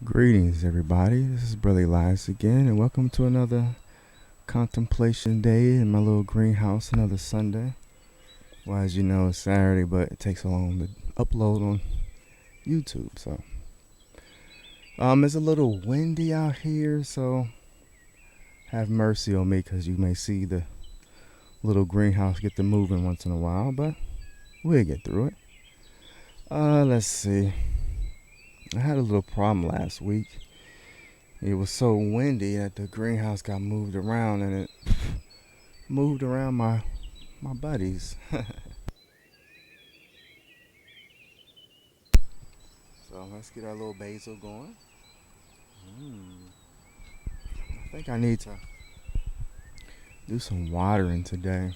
Greetings, everybody. This is Brother Elias again, and welcome to another contemplation day in my little greenhouse. Another Sunday. Well, as you know, it's Saturday, but it takes so long to upload on YouTube. So, it's a little windy out here, so have mercy on me, because you may see the little greenhouse get to moving once in a while, but we'll get through it. Let's see. I had a little problem last week. It was so windy that the greenhouse got moved around, and it moved around my buddies. So let's get our little basil going. I think I need to do some watering today.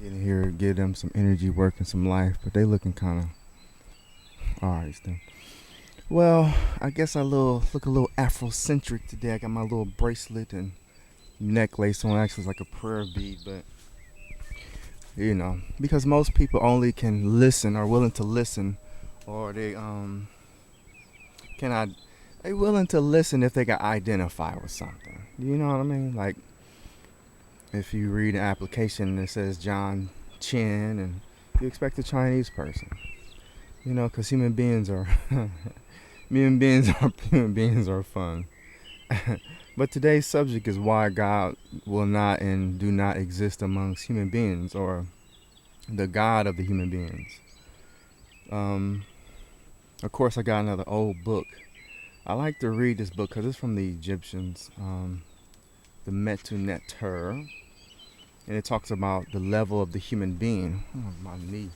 Get in here, give them some energy, work, and some life. But they looking kind of alright still. Well, I guess I look a little Afrocentric today. I got my little bracelet and necklace on. Actually, it's like a prayer bead, but because most people only can listen, are willing to listen, or cannot. They willing to listen if they can identify with something. You know what I mean? Like if you read an application that says John Chen, and you expect a Chinese person. Because human beings are human beings are fun. But today's subject is why God will not and do not exist amongst human beings, or the God of the human beings. Of course, I got another old book. I like to read this book because it's from the Egyptians, the Metu Neter, and it talks about the level of the human being. Oh, my knee.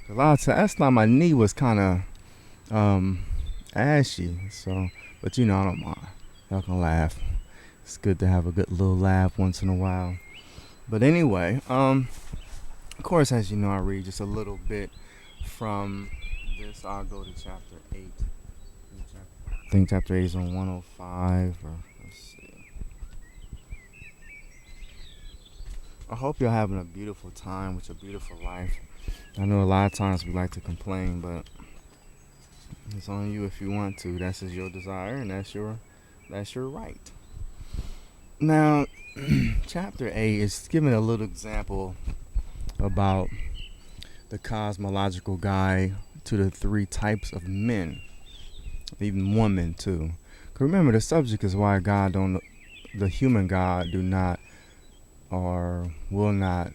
A lot of times, last time my knee was kind of ashy, so, but I don't mind. Y'all can laugh. It's good to have a good little laugh once in a while. But anyway, of course, as you know, I read just a little bit from this. I'll go to chapter 8. I think chapter 8 is on 105, or let's see. I hope you're having a beautiful time with your beautiful life. I know a lot of times we like to complain, but it's on you if you want to. That's just your desire, and that's your right. Now, chapter 8 is giving a little example about the cosmological guide to the three types of men, even women too. 'Cause remember, the subject is why the human God do not or will not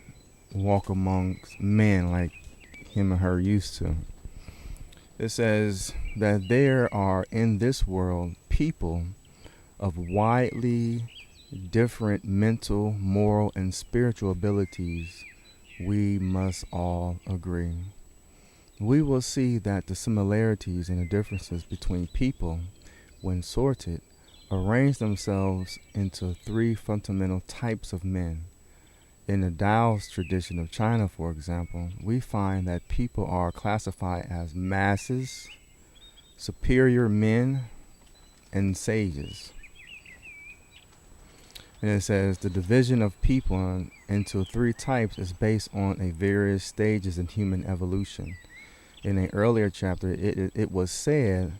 walk amongst men like him or her used to. It says that there are in this world people of widely different mental, moral, and spiritual abilities. We must all agree. We will see that the similarities and the differences between people, when sorted, arrange themselves into three fundamental types of men. In the Taoist tradition of China, for example, we find that people are classified as masses, superior men, and sages. And it says the division of people into three types is based on a various stages in human evolution. In an earlier chapter, it was said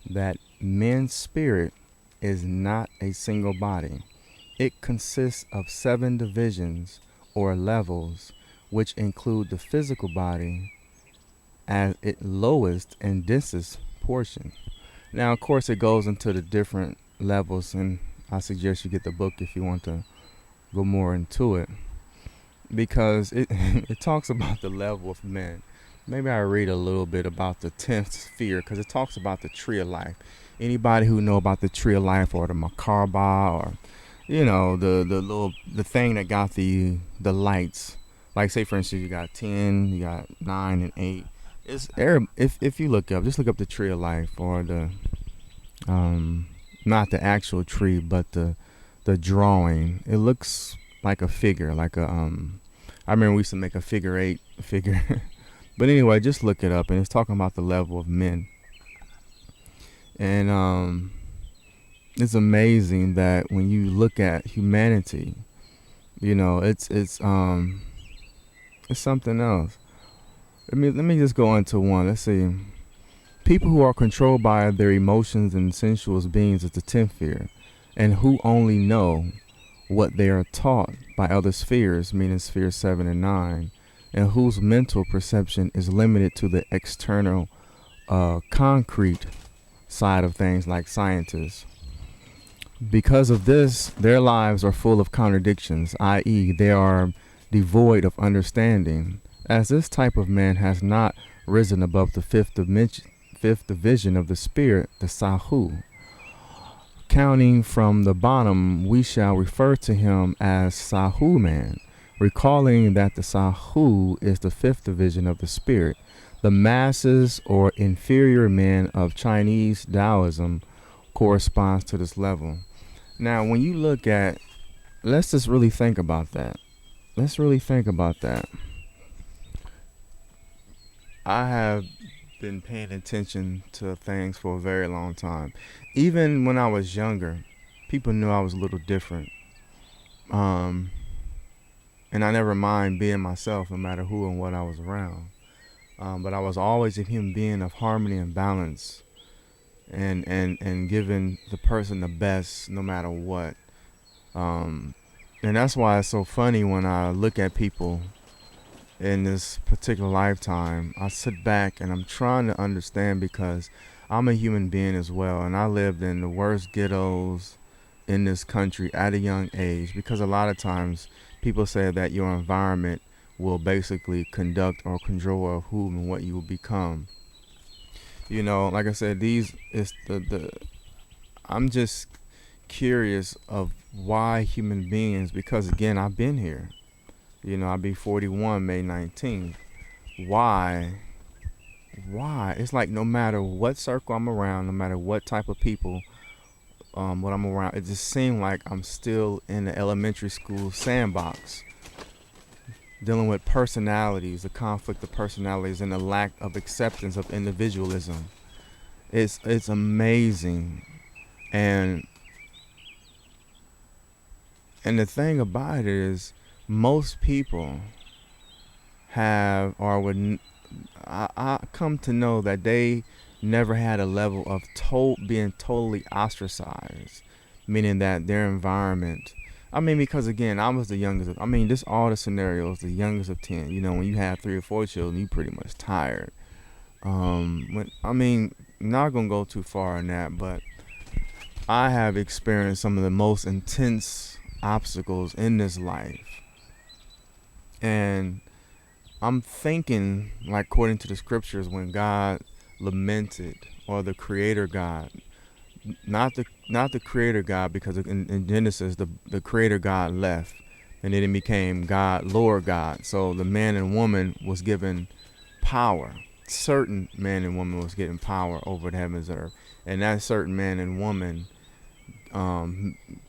that man's spirit is not a single body. It consists of 7 divisions or levels, which include the physical body as its lowest and densest portion. Now, of course, it goes into the different levels, and I suggest you get the book if you want to go more into it, because it it talks about the level of men. Maybe I read a little bit about the 10th sphere, because it talks about the tree of life. Anybody who know about the tree of life, or the Makaba, or the thing that got the lights, like say for instance you got 10, you got 9 and 8. It's if you just look up the tree of life, or the not the actual tree, but the drawing. It looks like a figure, like a I remember we used to make a figure 8 figure. But anyway, just look it up, and it's talking about the level of men. And it's amazing that when you look at humanity, it's something else. Let me just go into one. Let's see. People who are controlled by their emotions and sensual beings is the 10th sphere, and who only know what they are taught by other spheres, meaning sphere 7 and 9, and whose mental perception is limited to the external, concrete side of things, like scientists. Because of this, their lives are full of contradictions, i.e., they are devoid of understanding, as this type of man has not risen above the fifth division of the spirit, the Sahu. Counting from the bottom, we shall refer to him as Sahu man, recalling that the Sahu is the fifth division of the spirit. The masses or inferior men of Chinese Taoism corresponds to this level. Now, when you look at, let's just really think about that. Let's really think about that. I have been paying attention to things for a very long time. Even when I was younger, people knew I was a little different. And I never mind being myself, no matter who and what I was around. But I was always a human being of harmony and balance, and giving the person the best no matter what. And that's why it's so funny when I look at people in this particular lifetime. I sit back and I'm trying to understand, because I'm a human being as well, and I lived in the worst ghettos in this country at a young age, because a lot of times people say that your environment will basically conduct or control who and what you will become. You know, like I said, these is the I'm just curious of why human beings, because again, I've been here. You know, I'll be 41 May 19th. Why? Why? It's like no matter what circle I'm around, no matter what type of people, what I'm around, it just seems like I'm still in the elementary school sandbox, dealing with personalities, the conflict of personalities, and the lack of acceptance of individualism. It's amazing, and the thing about it is, most people have, or would, I come to know that they never had a level of being totally ostracized, meaning that their environment. I mean, because again, I was the youngest. This all the scenarios, the youngest of 10. You know, when you have 3 or 4 children, you pretty much tired. Not gonna go too far in that, but I have experienced some of the most intense obstacles in this life. And I'm thinking, like according to the scriptures, when God lamented, or the creator God, not the creator God, because in Genesis the creator God left, and then it became God, Lord God. So the man and woman was given power. Certain man and woman was getting power over the heavens and earth, and that certain man and woman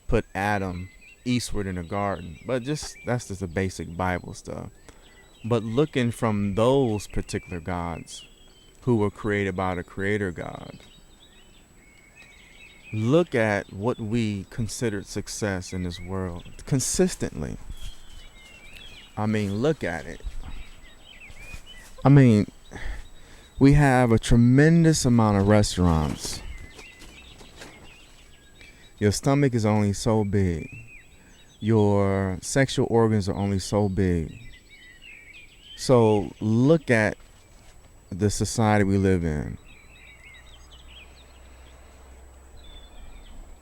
put Adam eastward in the garden. But that's just the basic Bible stuff. But looking from those particular gods who were created by the creator God, look at what we considered success in this world consistently. Look at it. We have a tremendous amount of restaurants. Your stomach is only so big. Your sexual organs are only so big. So look at the society we live in.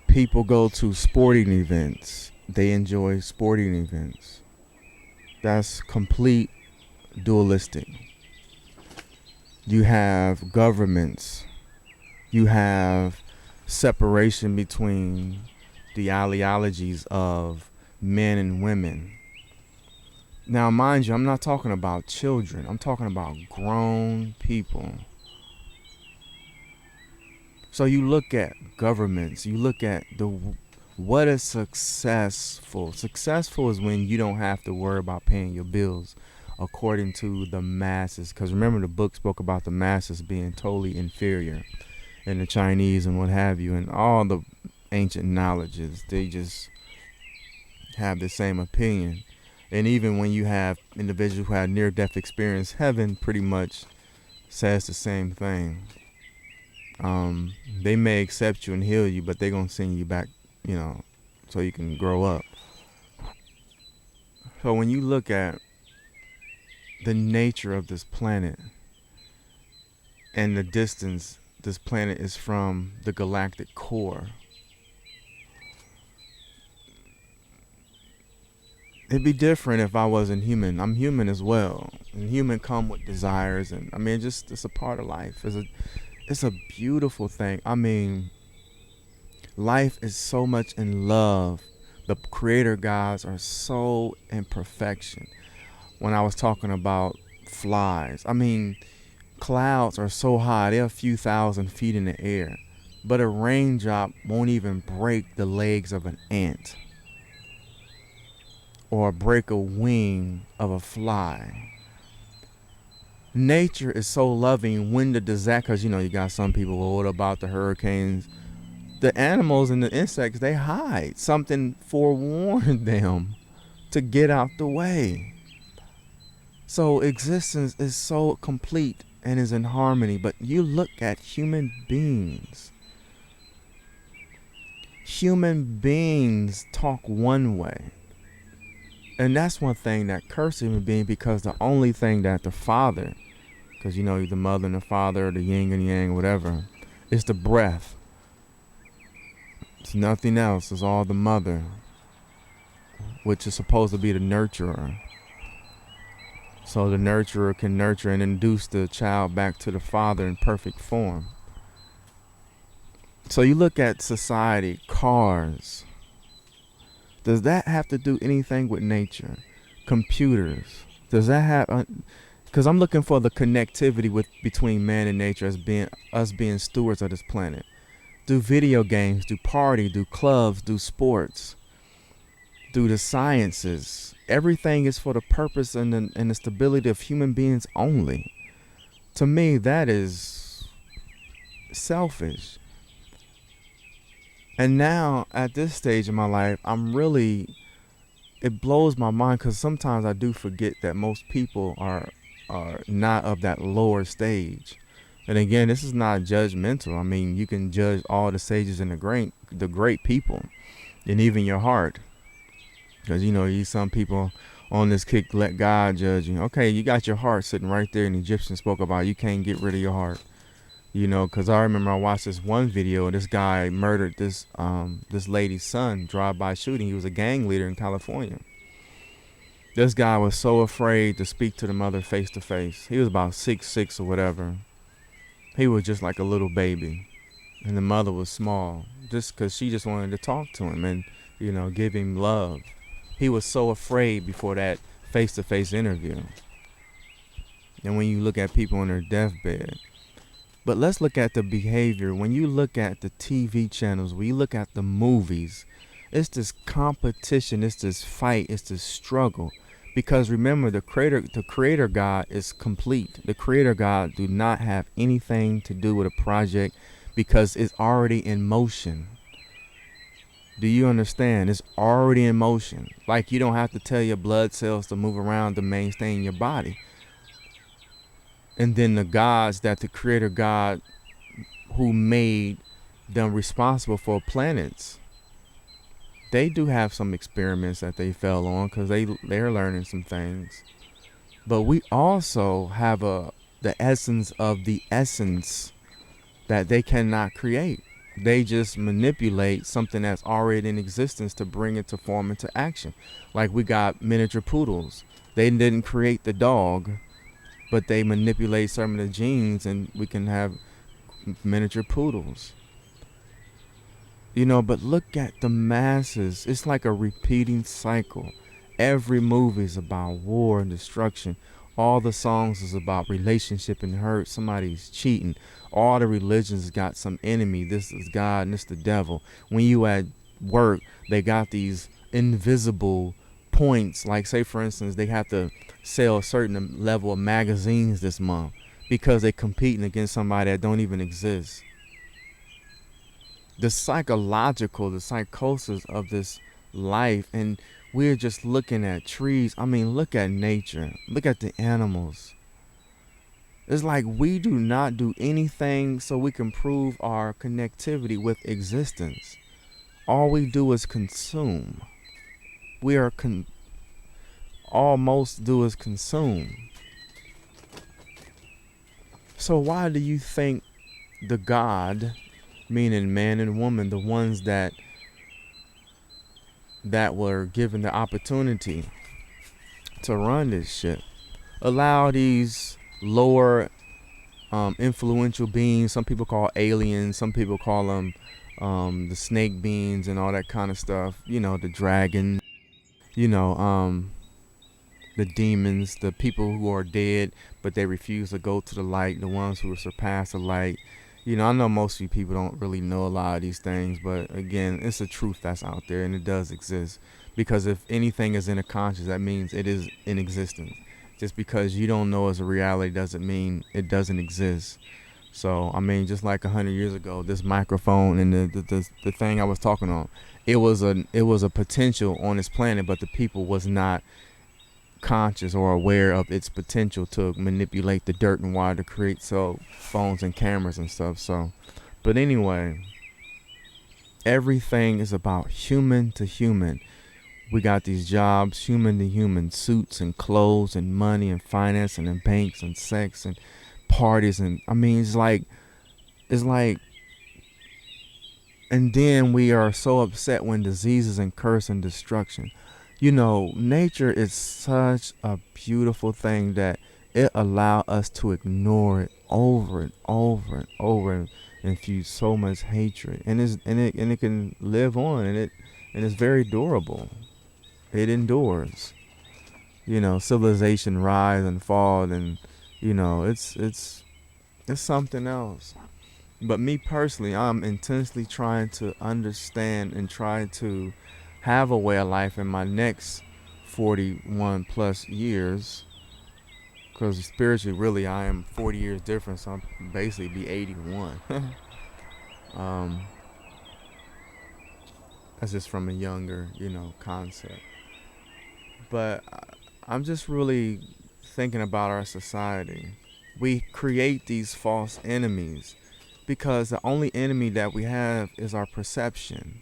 People go to sporting events. They enjoy sporting events. That's complete dualistic. You have governments. You have separation between the ideologies of men and women. Now, mind you, I'm not talking about children. I'm talking about grown people. So you look at governments. You look at what is successful. Successful is when you don't have to worry about paying your bills according to the masses. Because remember, the book spoke about the masses being totally inferior, and the Chinese and what have you, and all the ancient knowledges. They just have the same opinion. And even when you have individuals who have near-death experience, heaven pretty much says the same thing. They may accept you and heal you, but they're gonna send you back, you know, so you can grow up. So when you look at the nature of this planet and the distance this planet is from the galactic core, it'd be different if I wasn't human. I'm human as well, and human come with desires, and I mean, just it's a part of life. It's a beautiful thing. I mean, life is so much in love. The creator gods are so in perfection. When I was talking about flies, I mean, clouds are so high, they're a few thousand feet in the air, but a raindrop won't even break the legs of an ant or break a wing of a fly. Nature is so loving when the disaster, because you know, you got some people, well, what about the hurricanes? The animals and the insects, they hide. Something forewarned them to get out the way. So existence is so complete and is in harmony. But you look at human beings. Human beings talk one way. And that's one thing that curses human being, because the only thing that the father, because you know, the mother and the father, the yin and yang, whatever, is the breath. It's nothing else. It's all the mother, which is supposed to be the nurturer. So the nurturer can nurture and induce the child back to the father in perfect form. So you look at society, cars. Does that have to do anything with nature? Computers. Does that have? Because I'm looking for the connectivity between man and nature as being us being stewards of this planet. Do video games, do party, do clubs, do sports, do the sciences. Everything is for the purpose and the stability of human beings only. To me, that is selfish. And now, at this stage in my life, it blows my mind, because sometimes I do forget that most people are not of that lower stage. And again, this is not judgmental. I mean, you can judge all the sages and the great people, and even your heart. Because, you know, some people on this kick, let God judge you. Okay, you got your heart sitting right there, and the Egyptian spoke about you can't get rid of your heart. You know, because I remember I watched this one video. This guy murdered this lady's son, drive-by shooting. He was a gang leader in California. This guy was so afraid to speak to the mother face to face. He was about 6'6" or whatever. He was just like a little baby, and the mother was small, just because she just wanted to talk to him and, you know, give him love. He was so afraid before that face-to-face interview. And when you look at people on their deathbed, but let's look at the behavior. When you look at the TV channels, when you look at the movies, it's this competition, it's this fight, it's this struggle. Because remember, the creator God is complete. The creator God do not have anything to do with a project, because it's already in motion. Do you understand? It's already in motion. Like, you don't have to tell your blood cells to move around to maintain your body. And then the gods that the creator God who made them responsible for planets, they do have some experiments that they fell on, because they're learning some things. But we also have the essence of the essence that they cannot create. They just manipulate something that's already in existence to bring it to form into action. Like, we got miniature poodles. They didn't create the dog, but they manipulate some of the genes, and we can have miniature poodles. You know, but look at the masses. It's like a repeating cycle. Every movie is about war and destruction. All the songs is about relationship and hurt. Somebody's cheating. All the religions got some enemy. This is God and this the devil. When you at work, they got these invisible points. Like, say for instance, they have to sell a certain level of magazines this month, because they're competing against somebody that don't even exist. The psychosis of this life, and we're just looking at trees. I mean, look at nature. Look at the animals. It's like we do not do anything so we can prove our connectivity with existence. All we do is consume. We are almost do is consume. So why do you think the God, meaning man and woman, the ones that were given the opportunity to run this shit, allow these lower influential beings, some people call aliens, some people call them the snake beings and all that kind of stuff, the dragon, you know, the demons, the people who are dead but they refuse to go to the light, the ones who surpass the light. I know most of you people don't really know a lot of these things, but again, it's a truth that's out there and it does exist. Because if anything is in a conscious, that means it is in existence. Just because you don't know as a reality doesn't mean it doesn't exist. So I mean, just like 100 years ago, this microphone and the thing I was talking on, it was a potential on this planet, but the people was not conscious or aware of its potential to manipulate the dirt and water to create cell phones and cameras and stuff. So, but anyway, everything is about human to human. We got these jobs, human to human, suits and clothes and money and financing and banks and sex and parties, and I mean it's like, and then we are so upset when diseases and curse and destruction. Nature is such a beautiful thing that it allows us to ignore it over and over and over and infuse so much hatred, and it can live on, and it's very durable. It endures. Civilization rise and fall, and it's something else. But me personally, I'm intensely trying to understand and try to have a way of life in my next 41 plus years. Because spiritually, really, I am 40 years different, so I'm basically be 81. um, that's just from a younger, concept. But I'm just really thinking about our society. We create these false enemies because the only enemy that we have is our perception.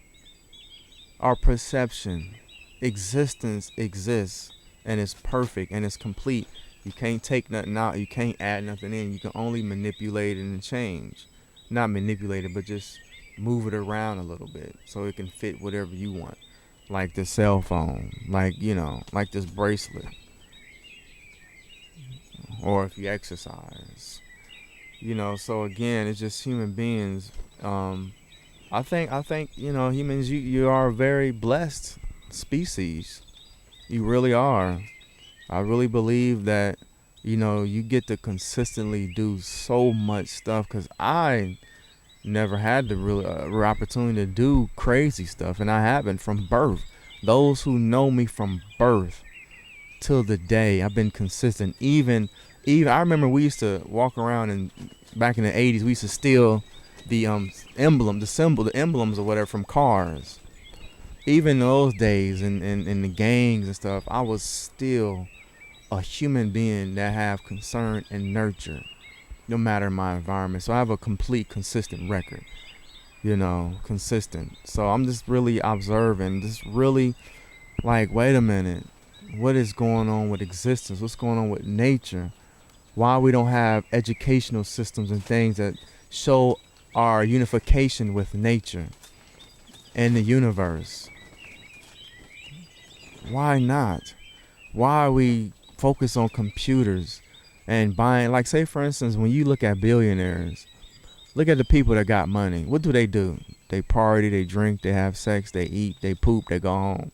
Our perception. Existence exists and it's perfect and it's complete. You can't take nothing out. You can't add nothing in. You can only manipulate it and change. Not manipulate it, but just move it around a little bit so it can fit whatever you want. Like the cell phone, like this bracelet, or if you exercise, So again, it's just human beings. I think humans. You are a very blessed species. You really are. I really believe that you get to consistently do so much stuff because I never had the real opportunity to do crazy stuff, and I haven't from birth. Those who know me from birth till the day, I've been consistent. Even I remember we used to walk around, and back in the 80s we used to steal the the emblems or whatever from cars. Even those days, in the gangs and stuff, I was still a human being that have concern and nurture, no matter my environment. So I have a complete consistent record, consistent. So I'm just really observing, just really like, wait a minute, what is going on with existence? What's going on with nature? Why we don't have educational systems and things that show our unification with nature and the universe? Why not? Why are we focus on computers and buying, like, say for instance, when you look at billionaires, look at the people that got money. What do? They party, they drink, they have sex, they eat, they poop, they go home.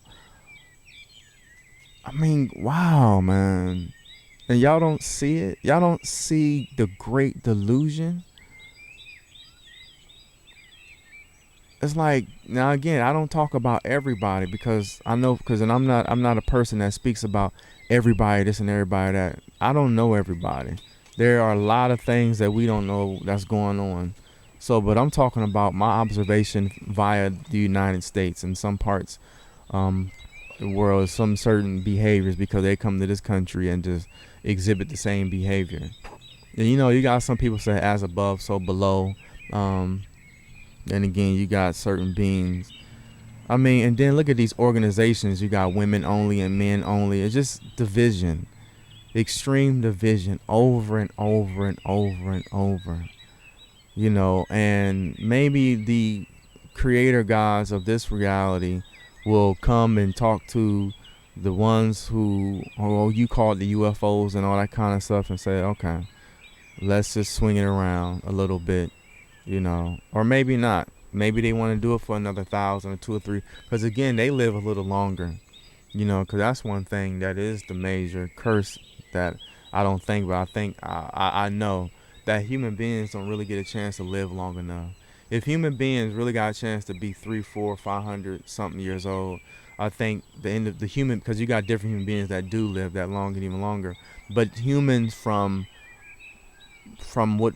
I mean, wow, man. And y'all don't see it? Y'all don't see the great delusion? It's like, now again, I don't talk about everybody because I know, and I'm not a person that speaks about everybody this and everybody that. I don't know everybody. There are a lot of things that we don't know that's going on. So, but I'm talking about my observation via the United States and some parts the world, some certain behaviors, because they come to this country and just exhibit the same behavior. And you got some people say as above, so below. Um, and again, you got certain beings. I mean, and then look at these organizations. You got women only and men only. It's just division, extreme division, over and over and over and over. And maybe the creator gods of this reality will come and talk to the ones who, you call it the UFOs and all that kind of stuff, and say, okay, let's just swing it around a little bit, or maybe not. Maybe they want to do it for another 1,000 or two or three, because again, they live a little longer. Because that's one thing that is the major curse that I don't think, but I think I know that human beings don't really get a chance to live long enough. If human beings really got a chance to be 3, 4, 500 something years old, I think the end of the human, because you got different human beings that do live that long and even longer, but humans from what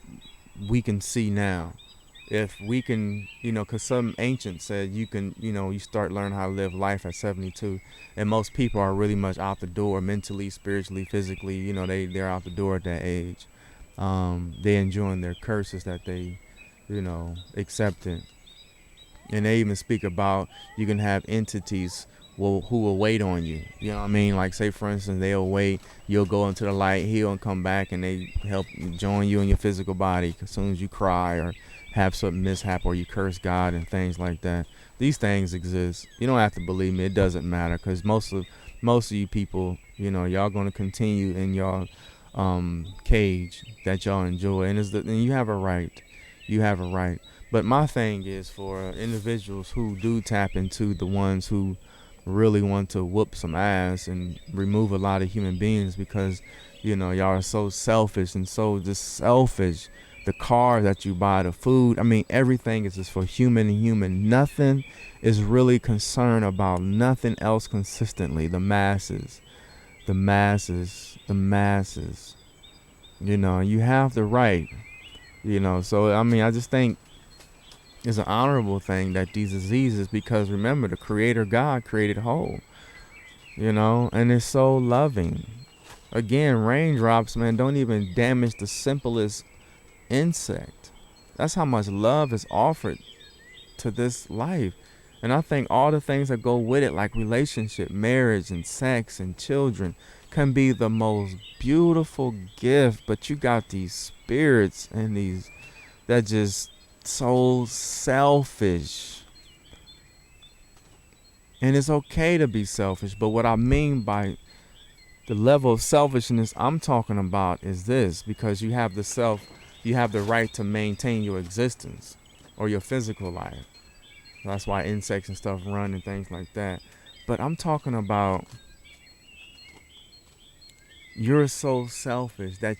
we can see now, if we can, because some ancients said you can, you start learning how to live life at 72, and most people are really much out the door mentally, spiritually, physically. They're out the door at that age. They enjoying their curses that they, accepted. And they even speak about you can have entities who will wait on you. You know what I mean? Like, say for instance, they'll wait. You'll go into the light, heal, and come back, and they help join you in your physical body as soon as you cry or have some mishap or you curse God and things like that. These things exist. You don't have to believe me. It doesn't matter, because most of you people, y'all gonna continue in y'all cage that y'all enjoy, and you have a right. You have a right. But my thing is for individuals who do tap into the ones who really want to whoop some ass and remove a lot of human beings, because y'all are so selfish and so just selfish. The car that you buy, the food, I mean, everything is just for human and human. Nothing is really concerned about nothing else consistently. The masses, the masses, the masses. You have the right. So I mean, I just think it's an honorable thing that these diseases, because remember, the creator God created whole, and it's so loving. Again, raindrops, man, don't even damage the simplest insect. That's how much love is offered to this life. And I think all the things that go with it, like relationship, marriage, and sex, and children, can be the most beautiful gift. But you got these spirits and these that just so selfish. And it's okay to be selfish, but what I mean by the level of selfishness I'm talking about is this: because you have the right to maintain your existence or your physical life. That's why insects and stuff run and things like that. But I'm talking about you're so selfish that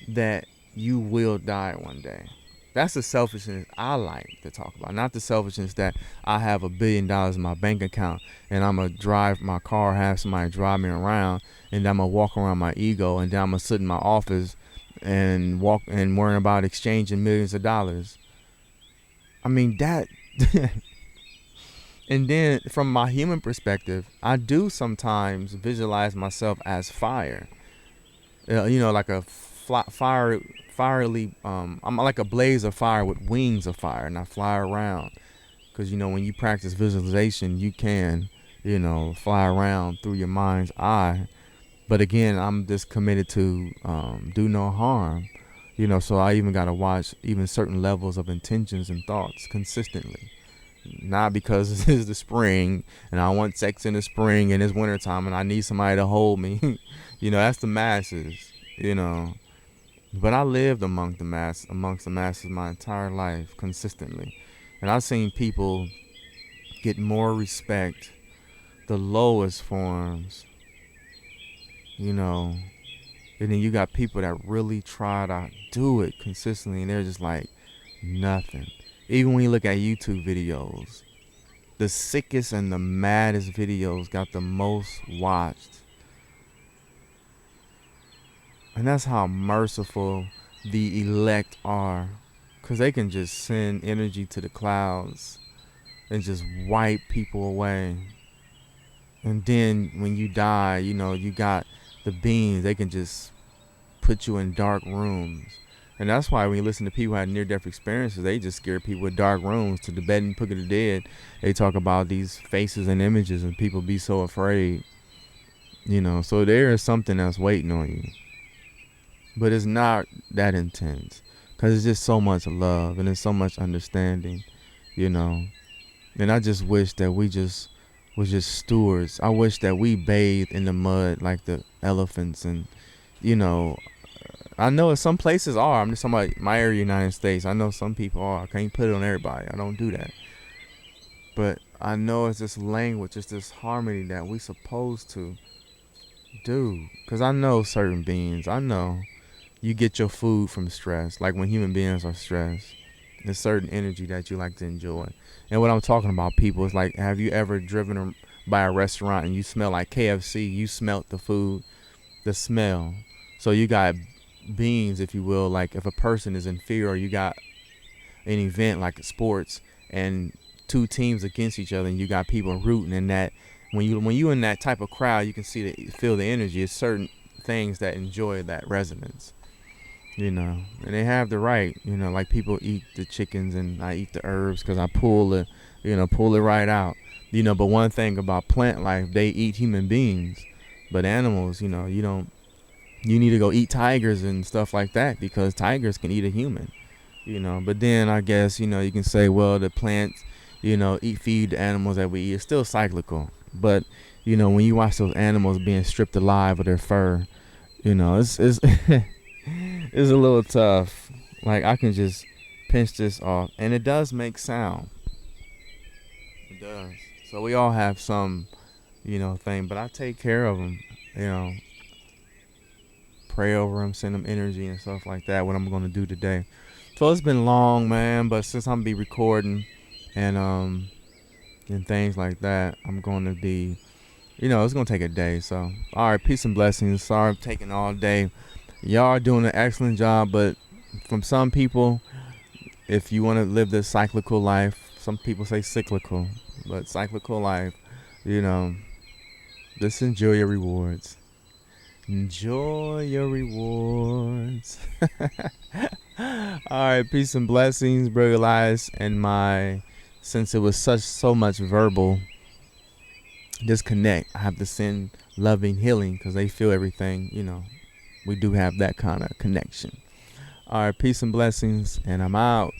that you will die one day. That's the selfishness I like to talk about. Not the selfishness that I have $1 billion in my bank account and I'm going to drive my car, have somebody drive me around, and then I'm going to walk around my ego, and then I'm going to sit in my office and walk and worrying about exchanging millions of dollars. I mean, that. And then from my human perspective, I do sometimes visualize myself as fire. Like a fiery, I'm like a blaze of fire with wings of fire, and I fly around. Because when you practice visualization, you can fly around through your mind's eye. But again, I'm just committed to do no harm. So I even got to watch even certain levels of intentions and thoughts consistently. Not because this is the spring and I want sex in the spring and it's wintertime and I need somebody to hold me. That's the masses. But I lived amongst the masses my entire life consistently. And I've seen people get more respect, the lowest forms, and then you got people that really try to do it consistently, and they're just like nothing. Even when you look at YouTube videos, the sickest and the maddest videos got the most watched. And that's how merciful the elect are, because they can just send energy to the clouds and just wipe people away. And then when you die, you got the beings, they can just put you in dark rooms. And that's why when you listen to people who had near-death experiences, they just scare people with dark rooms. To the bed and Book of the Dead, they talk about these faces and images, and people be so afraid. So there is something that's waiting on you. But it's not that intense, because it's just so much love and there's so much understanding, you know. And I just wish that we just was just stewards. I wish that we bathed in the mud like the elephants. And, you know, I know some places are. I'm just talking about my area, United States. I know some people are. I can't put it on everybody. I don't do that. But I know it's this language, it's this harmony that we supposed to do. Because I know certain beings. I know you get your food from stress. Like when human beings are stressed, there's certain energy that you like to enjoy. And what I'm talking about, people, is like, have you ever driven by a restaurant and you smell like KFC? You smelt the food, the smell. So you got beings, if you will, like if a person is in fear, or you got an event like sports and two teams against each other, and you got people rooting in that. When you in that type of crowd, you can feel the energy. It's certain things that enjoy that resonance. And they have the right, like people eat the chickens and I eat the herbs because I pull it right out. But one thing about plant life, they eat human beings. But animals, you need to go eat tigers and stuff like that, because tigers can eat a human. But then I guess, you can say, well, the plants, feed the animals that we eat. It's still cyclical. But, when you watch those animals being stripped alive of their fur, it's it's a little tough. Like, I can just pinch this off, and it does make sound. It does. So we all have some, thing, but I take care of them, pray over them, send them energy and stuff like that, what I'm going to do today. So it's been long, man, but since I'm going to be recording and things like that, I'm going to be, it's going to take a day. So, all right, peace and blessings. Sorry I'm taking all day. Y'all are doing an excellent job, but from some people, if you want to live this cyclical life, some people say cyclical, but cyclical life, just enjoy your rewards. Enjoy your rewards. All right, peace and blessings, brother Elias. And since it was so much verbal disconnect, I have to send loving healing, because they feel everything, we do have that kind of connection. All right, peace and blessings, and I'm out.